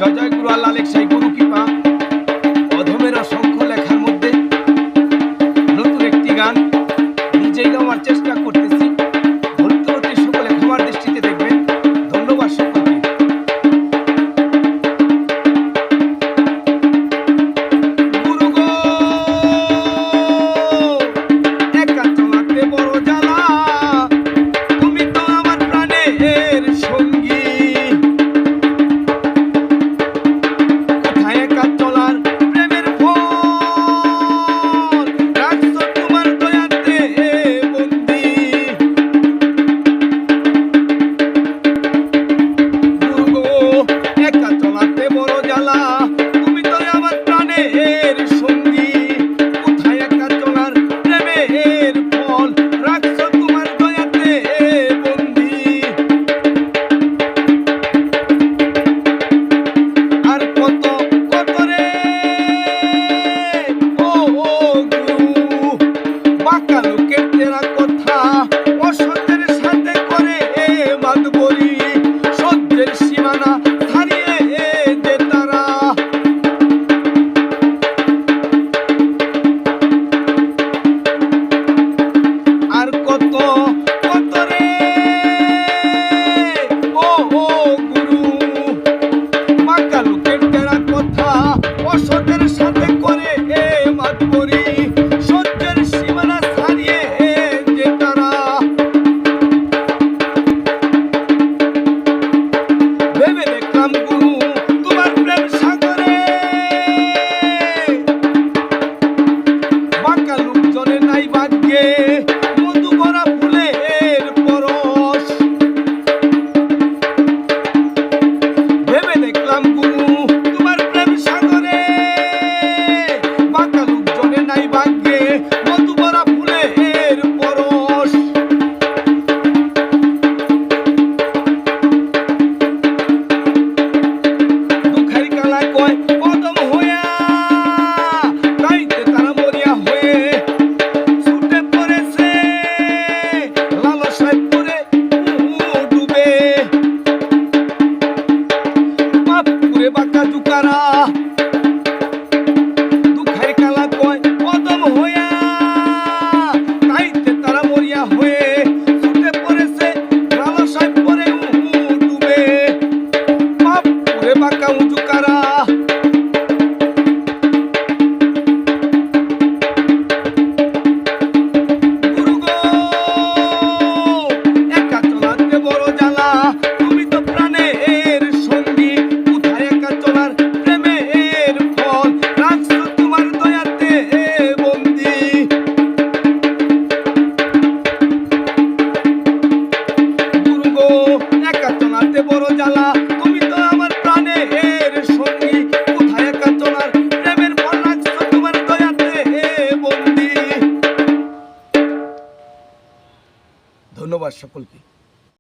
জয় জয় গুরু আল্লাহ লেখসাই গুরু কৃপা অধমের অসংখ্য লেখার মধ্যে নতুন একটি গান নিজেই গাওয়ার চেষ্টা করতেছি। ভুলত্রুটি সকলে ক্ষমার দৃষ্টিতে দেখবেন। ধন্যবাদ সকলকে। গুরু গো একা চলাতে বড় জ্বালা, তুমি তো আমার প্রাণের সঙ্গী। কোথায় একা চলার প্রেমের ফল, রাখছো তোমার দয়াতে বন্দি। গুরু গো একা চলাতে বড় জ্বালা, তুমি তো আমার প্রাণের সঙ্গী। কোথায় একা চলার প্রেমের ফল, রাখছো তোমার দয়াতে বন্দি। আর কত কত রে ও গুরু, বাঁকা লোকের তেরা কথা অসত্যের সাথে করে মাতবরি। সত্যের সীমানা হারিয়ে যে তারা, আর কত কত রে ও গুরু, বাঁকা লোকের তেরা কথা অসতের সাথে করে মাতবরি। সত্যের সীমানা ছাড়িয়ে যে তারা, ভেবে দেখলাম গুরু তোমার প্রেম সাগরে, বাঁকা লোকজনে নাই ভাগ্যে মধু ভরা ফুলের পরশ। ভেবে দেখলাম গুরু তোমার প্রেম সাগরে, বাঁকা লোকজনে নাই ভাগ্যে মধু ভরা ফুলের পরশ। দুঃখের কালা কয় কদম হইয়া, তাইতে তারা মরিয়া হয়ে ছুটে পড়েছে লালসায় পড়ে ডুবে। পাপ করে বাঁকা জুকারা, দুঃখের কালা কয় কদম হইয়া, তাইতে তারা মরিয়া হয়ে ছুটে পড়েছে লালসায় পড়ে ডুবে। পাপ করে বাঁকা জুকারা, গুরু গো একা চলাতে বড় জ্বালা, তুমি তো প্রাণের সঙ্গী। কোথায় একা চলার প্রেমের ফল, রাখছো তোমার দয়াতে বন্দি। গুরু গো একা চলাতে বড় জ্বালা, তুমি তো আমার প্রাণের সঙ্গী। কোথায় একা চলার প্রেমের ফল, রাখছো তোমার দয়াতে বন্দি। ধন্যবাদ সকলকে।